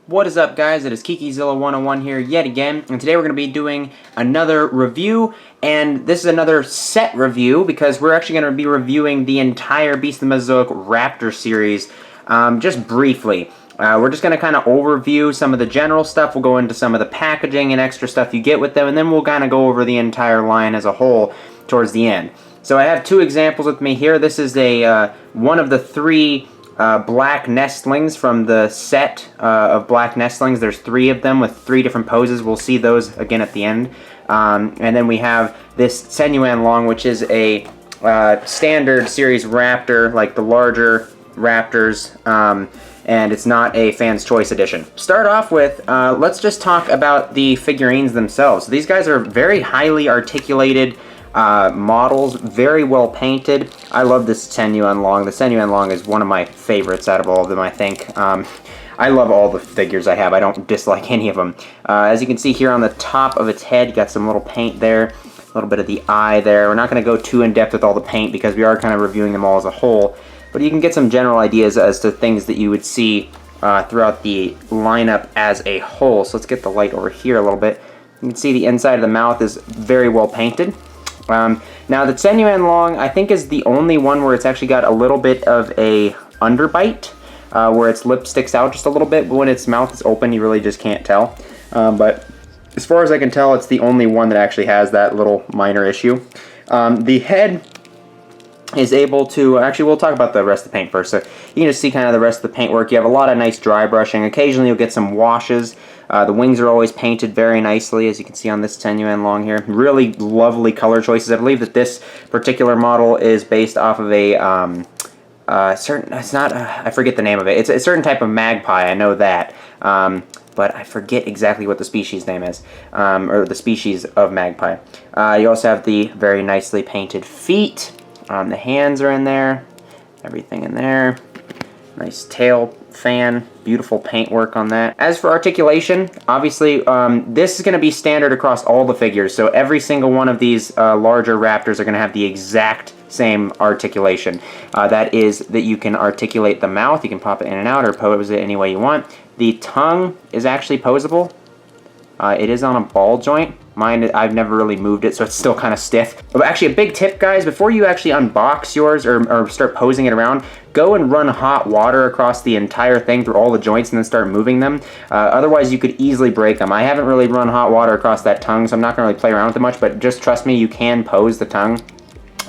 What is up, guys? It is KikiZilla101 here yet again, and today we're going to be doing another review, and this is another set review because we're actually going to be reviewing the entire Beast of the Mesozoic Raptor series just briefly. We're just going to kind of overview some of the general stuff. We'll go into some of the packaging and extra stuff you get with them, and then we'll kind of go over the entire line as a whole towards the end. So I have two examples with me here. This is a one of the three black nestlings from the set of black nestlings. There's three of them with three different poses. We'll see those again at the end. And then we have this Senuan Long, which is a standard series raptor, like the larger raptors, and it's not a Fan's Choice edition. Start off with, let's just talk about the figurines themselves. So these guys are very highly articulated models, very well painted. I love this Senuan Long. The Senuan Long is one of my favorites out of all of them, I think. I love all the figures I have. I don't dislike any of them. As you can see here on the top of its head, you got some little paint there, a little bit of the eye there. We're not going to go too in-depth with all the paint because we are kind of reviewing them all as a whole, but you can get some general ideas as to things that you would see throughout the lineup as a whole. So let's get the light over here a little bit. You can see the inside of the mouth is very well painted. Now the Senuan Long, I think, is the only one where it's actually got a little bit of a underbite, where its lip sticks out just a little bit, but when its mouth is open, you really just can't tell. But as far as I can tell, it's the only one that actually has that little minor issue. The head is able to, actually we'll talk about the rest of the paint first. So you can just see kind of the rest of the paint work. You have a lot of nice dry brushing. Occasionally you'll get some washes. The wings are always painted very nicely, as you can see on this Senuan Long here. Really lovely color choices. I believe that this particular model is based off of a certain, it's not, I forget the name of it. It's a certain type of magpie, I know that. But I forget exactly what the species name is, or the species of magpie. You also have the very nicely painted feet. The hands are in there, everything in there. Nice tail fan, beautiful paintwork on that. As for articulation, obviously this is going to be standard across all the figures, so every single one of these larger raptors are going to have the exact same articulation. That is that you can articulate the mouth, you can pop it in and out or pose it any way you want. The tongue is actually posable. It is on a ball joint. Mine, I've never really moved it, so it's still kind of stiff. But actually, a big tip, guys, before you actually unbox yours or start posing it around, go and run hot water across the entire thing through all the joints and then start moving them. Otherwise, you could easily break them. I haven't really run hot water across that tongue, so I'm not going to really play around with it much, but just trust me, you can pose the tongue.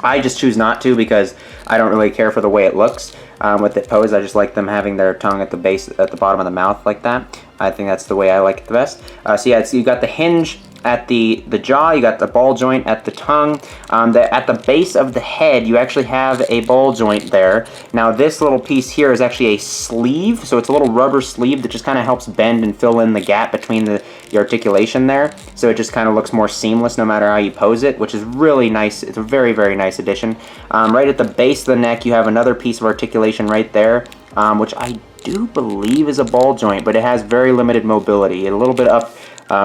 I just choose not to because I don't really care for the way it looks with it posed. I just like them having their tongue at the base, at the bottom of the mouth like that. I think that's the way I like it the best. So yeah, you got the hinge at the jaw, you got the ball joint at the tongue. At the base of the head, you actually have a ball joint there. Now this little piece here is actually a sleeve, so it's a little rubber sleeve that just kind of helps bend and fill in the gap between the articulation there. So it just kind of looks more seamless no matter how you pose it, which is really nice. It's a very, very nice addition. Right at the base of the neck, you have another piece of articulation right there, which I do believe is a ball joint, but it has very limited mobility. A little bit up,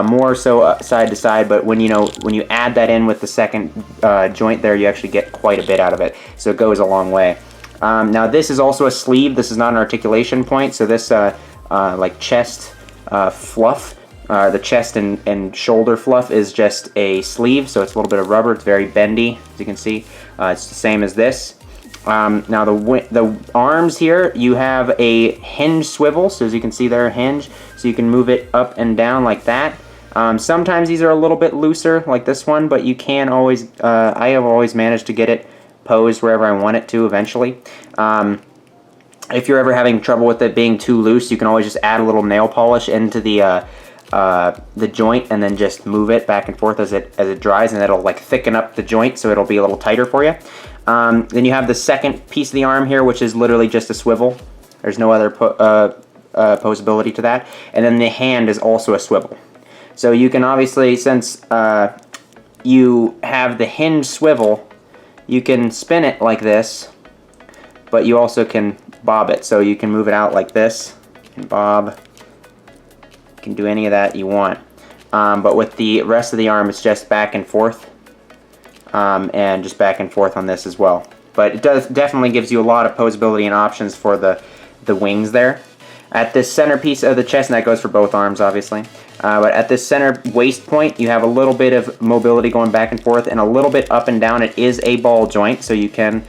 more so side to side, but when you add that in with the second joint there, you actually get quite a bit out of it. So it goes a long way. Now this is also a sleeve. This is not an articulation point. So this like chest fluff, the chest and shoulder fluff is just a sleeve. So it's a little bit of rubber. It's very bendy, as you can see. It's the same as this. Now the arms here, you have a hinge swivel, so as you can see there, a hinge, so you can move it up and down like that. Sometimes these are a little bit looser, like this one, but you can always, I have always managed to get it posed wherever I want it to eventually. If you're ever having trouble with it being too loose, you can always just add a little nail polish into the joint and then just move it back and forth as it dries, and it'll like thicken up the joint so it'll be a little tighter for you. Then you have the second piece of the arm here, which is literally just a swivel. There's no other posability to that. And then the hand is also a swivel. So you can obviously, since you have the hinge swivel, you can spin it like this, but you also can bob it. So you can move it out like this and bob. You can do any of that you want. But with the rest of the arm, it's just back and forth. And just back and forth on this as well. But it definitely gives you a lot of posability and options for the wings there. At this centerpiece of the chest, and that goes for both arms, obviously. But at this center waist point, you have a little bit of mobility going back and forth, and a little bit up and down. It is a ball joint, so you can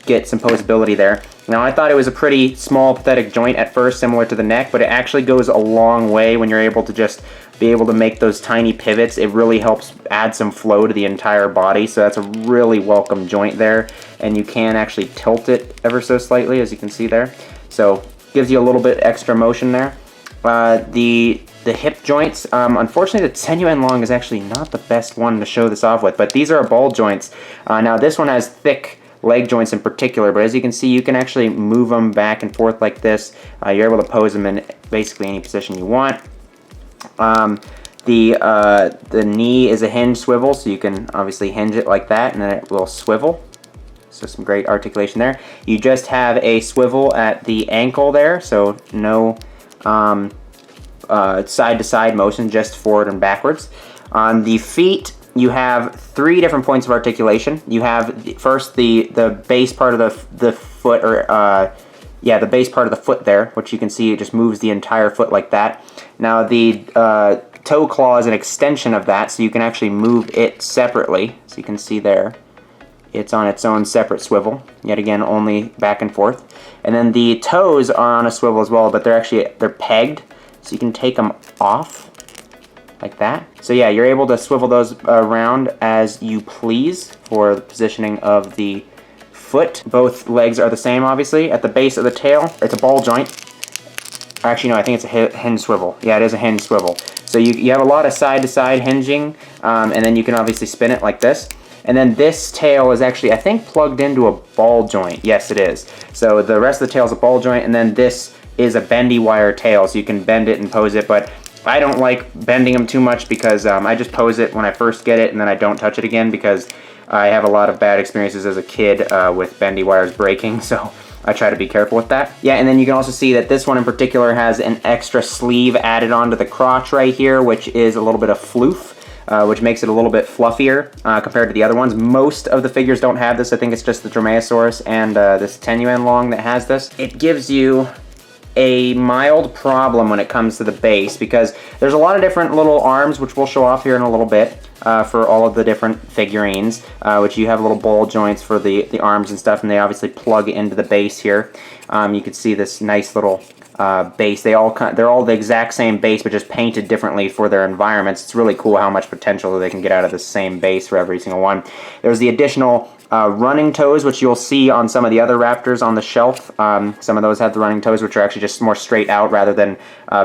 get some posability there. Now, I thought it was a pretty small, pathetic joint at first, similar to the neck, but it actually goes a long way when you're able to just be able to make those tiny pivots. It really helps add some flow to the entire body, so that's a really welcome joint there. And you can actually tilt it ever so slightly, as you can see there. So, gives you a little bit extra motion there. The hip joints, unfortunately the Tenuan Long is actually not the best one to show this off with, but these are ball joints. Now this one has thick leg joints in particular, but as you can see, you can actually move them back and forth like this. You're able to pose them in basically any position you want. The knee is a hinge swivel, so you can obviously hinge it like that, and then it will swivel. So some great articulation there. You just have a swivel at the ankle there, so no side-to-side motion, just forward and backwards. On the feet, you have 3 different points of articulation. You have first the base part of the foot, or the base part of the foot there, which you can see it just moves the entire foot like that. Now the toe claw is an extension of that, so you can actually move it separately. So you can see there, it's on its own separate swivel. Yet again, only back and forth. And then the toes are on a swivel as well, but they're pegged, so you can take them off like that. So yeah, you're able to swivel those around as you please for the positioning of the foot. Both legs are the same, obviously. At the base of the tail, it's a ball joint. Actually, no, I think it's a hinge swivel. Yeah, it is a hinge swivel. So you have a lot of side-to-side hinging, and then you can obviously spin it like this. And then this tail is actually, I think, plugged into a ball joint. Yes, it is. So the rest of the tail is a ball joint, and then this is a bendy wire tail, so you can bend it and pose it, but I don't like bending them too much because I just pose it when I first get it, and then I don't touch it again because I have a lot of bad experiences as a kid with bendy wires breaking, so I try to be careful with that. Yeah, and then you can also see that this one in particular has an extra sleeve added onto the crotch right here, which is a little bit of floof. Which makes it a little bit fluffier compared to the other ones. Most of the figures don't have this. I think it's just the Dromaeosaurus and this Tenuan Long that has this. It gives you a mild problem when it comes to the base because there's a lot of different little arms, which we'll show off here in a little bit, for all of the different figurines, which you have little ball joints for the arms and stuff, and they obviously plug into the base here. You can see this nice little base. They're all the exact same base, but just painted differently for their environments. It's really cool how much potential they can get out of the same base for every single one. There's the additional running toes, which you'll see on some of the other Raptors on the shelf. Some of those have the running toes, which are actually just more straight out rather than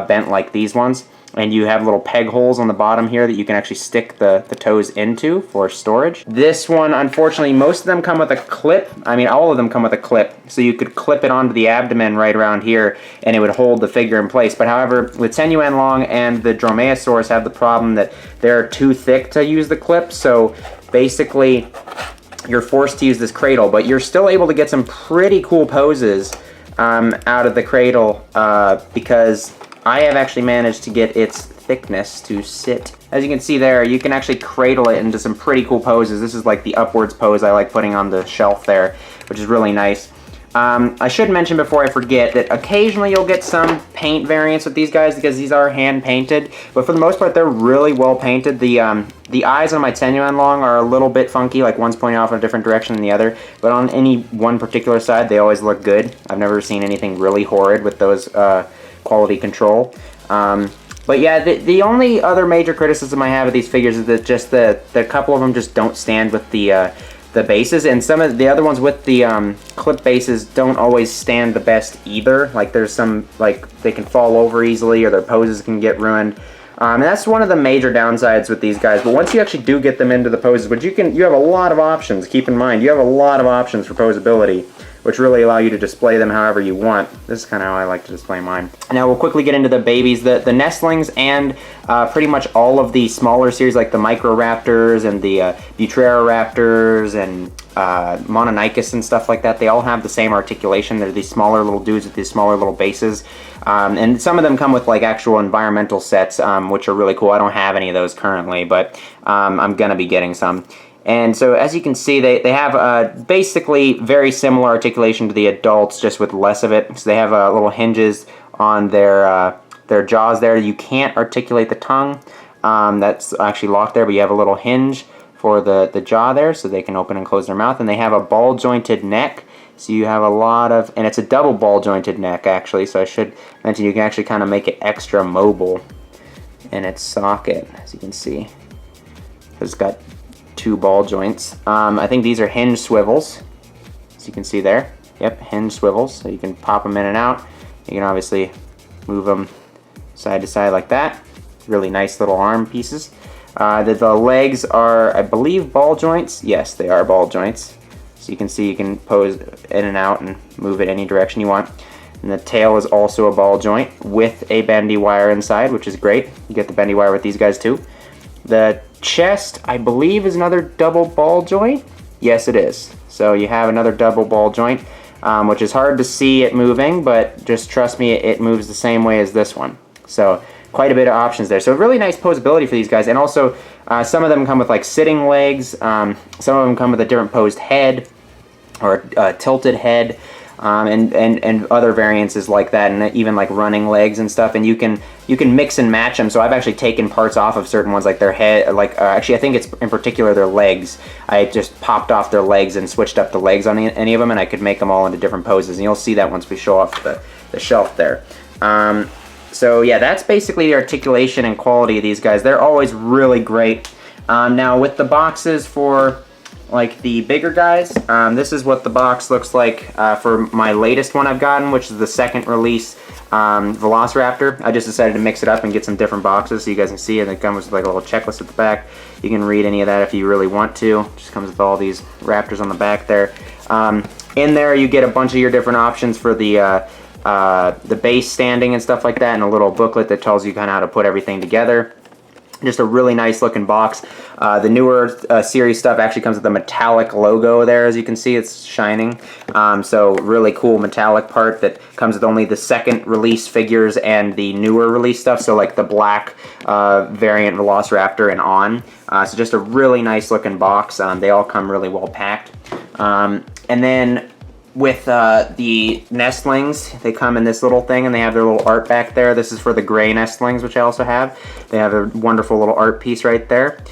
bent like these ones. And you have little peg holes on the bottom here that you can actually stick the toes into for storage. This one, unfortunately, most of them come with a clip. I mean, all of them come with a clip. So you could clip it onto the abdomen right around here, and it would hold the figure in place. But however, the Tenuan Long and the Dromaeosaurus have the problem that they're too thick to use the clip. So basically, you're forced to use this cradle. But you're still able to get some pretty cool poses out of the cradle because I have actually managed to get its thickness to sit. As you can see there, you can actually cradle it into some pretty cool poses. This is like the upwards pose I like putting on the shelf there, which is really nice. I should mention before I forget that occasionally you'll get some paint variants with these guys because these are hand painted, but for the most part they're really well painted. The eyes on my Tenuan Long are a little bit funky, like one's pointing off in a different direction than the other, but on any one particular side they always look good. I've never seen anything really horrid with those quality control. But yeah, the only other major criticism I have of these figures is that just the couple of them just don't stand with the bases, and some of the other ones with the clip bases don't always stand the best either. Like there's some, like they can fall over easily or their poses can get ruined. And that's one of the major downsides with these guys. But once you actually do get them into the poses, which you have a lot of options. Keep in mind, you have a lot of options for posability, which really allow you to display them however you want. This is kind of how I like to display mine. Now we'll quickly get into the babies. The nestlings and pretty much all of the smaller series like the Microraptors and the Butreroraptors and Mononychus and stuff like that, they all have the same articulation. They're these smaller little dudes with these smaller little bases. And some of them come with like actual environmental sets, which are really cool. I don't have any of those currently, but I'm gonna be getting some. And so as you can see, they have basically very similar articulation to the adults, just with less of it. So they have little hinges on their jaws there. You can't articulate the tongue. That's actually locked there, but you have a little hinge for the jaw there, so they can open and close their mouth. And they have a ball jointed neck, so you have a lot of, and it's a double ball jointed neck actually, so I should mention you can actually kind of make it extra mobile in its socket, as you can see. It's got 2 ball joints. I think these are hinge swivels, as you can see there. Yep, hinge swivels, so you can pop them in and out. You can obviously move them side to side like that. Really nice little arm pieces. The legs are, I believe, ball joints. Yes, they are ball joints. So you can see you can pose in and out and move it any direction you want. And the tail is also a ball joint with a bendy wire inside, which is great. You get the bendy wire with these guys too. The chest, I believe, is another double ball joint. Yes, it is. So you have another double ball joint, which is hard to see it moving, but just trust me, it moves the same way as this one. So quite a bit of options there. So really nice posability for these guys. And also some of them come with like sitting legs. Some of them come with a different posed head or a tilted head. And other variances like that, and even like running legs and stuff, and you can mix and match them. So I've actually taken parts off of certain ones, like their head, like actually I think it's in particular their legs. I just popped off their legs and switched up the legs on any of them, and I could make them all into different poses, and you'll see that once we show off the shelf there. So yeah, that's basically the articulation and quality of these guys. They're always really great. Now with the boxes for like the bigger guys, this is what the box looks like for my latest one I've gotten, which is the second release Velociraptor. I just decided to mix it up and get some different boxes so you guys can see, and it comes with like a little checklist at the back. You can read any of that if you really want to. It just comes with all these raptors on the back there. In there you get a bunch of your different options for the base standing and stuff like that, and a little booklet that tells you kind of how to put everything together. Just a really nice looking box. The newer series stuff actually comes with a metallic logo there, as you can see, it's shining. So really cool metallic part that comes with only the second release figures and the newer release stuff, so like the black variant Velociraptor and on. So just a really nice looking box. They all come really well packed. And then with the nestlings, they come in this little thing, and they have their little art back there. This is for the gray nestlings, which I also have. They have a wonderful little art piece right there.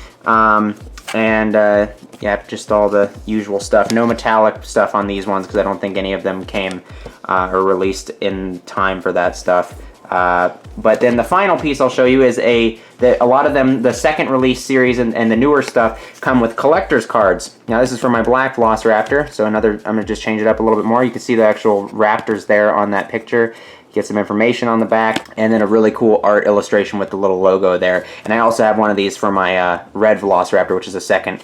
Yeah, just all the usual stuff. No metallic stuff on these ones, because I don't think any of them came or released in time for that stuff. But then the final piece I'll show you is a lot of them, the second release series and the newer stuff, come with collector's cards. Now this is for my black Velociraptor, so I'm gonna just change it up a little bit more. You can see the actual raptors there on that picture. Get some information on the back, and then a really cool art illustration with the little logo there. And I also have one of these for my red Velociraptor, which is a second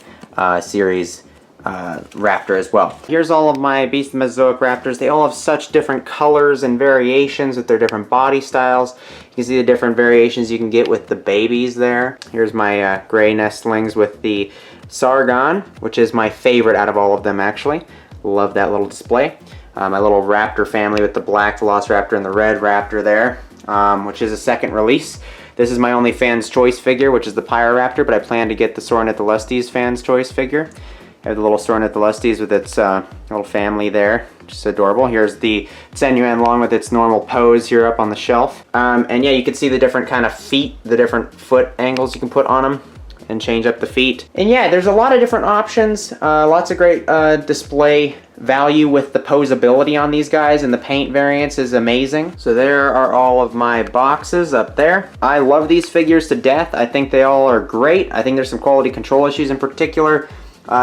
series raptor as well. Here's all of my Beast of the Mesozoic Raptors. They all have such different colors and variations with their different body styles. You can see the different variations you can get with the babies there. Here's my gray nestlings with the Sargon, which is my favorite out of all of them actually. Love that little display. My little raptor family with the black Velociraptor and the red raptor there, which is a second release. This is my only Fans Choice figure, which is the Pyroraptor, but I plan to get the Soranitholestes Fans Choice figure. I have the little Soranitholestes with its little family there, just adorable. Here's the Tsenyuan Long with its normal pose here up on the shelf. And yeah, you can see the different kind of feet, the different foot angles you can put on them and change up the feet. And yeah, there's a lot of different options, lots of great display value with the posability on these guys, and the paint variance is amazing. So there are all of my boxes up there. I love these figures to death. I think they all are great. I think there's some quality control issues in particular.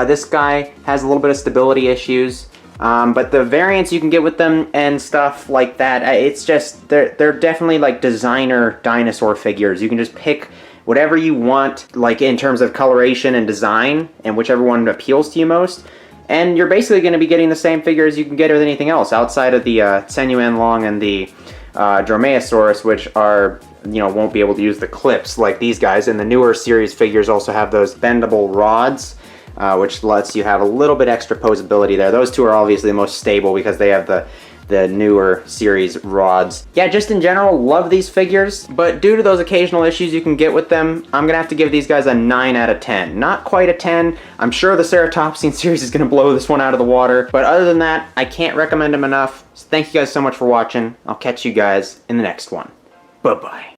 This guy has a little bit of stability issues, but the variants you can get with them and stuff like that, it's just, they're definitely like designer dinosaur figures. You can just pick whatever you want, like in terms of coloration and design, and whichever one appeals to you most. And you're basically going to be getting the same figure as you can get with anything else, outside of the Tsenyuan Long and the Dromaeosaurus, which are, you know, won't be able to use the clips like these guys. And the newer series figures also have those bendable rods, which lets you have a little bit extra posability there. Those two are obviously the most stable because they have the the newer series rods. Yeah, just in general, love these figures, but due to those occasional issues you can get with them, I'm gonna have to give these guys a 9 out of 10. Not quite a 10. I'm sure the Ceratopsine series is gonna blow this one out of the water, but other than that, I can't recommend them enough. So thank you guys so much for watching. I'll catch you guys in the next one. Bye-bye.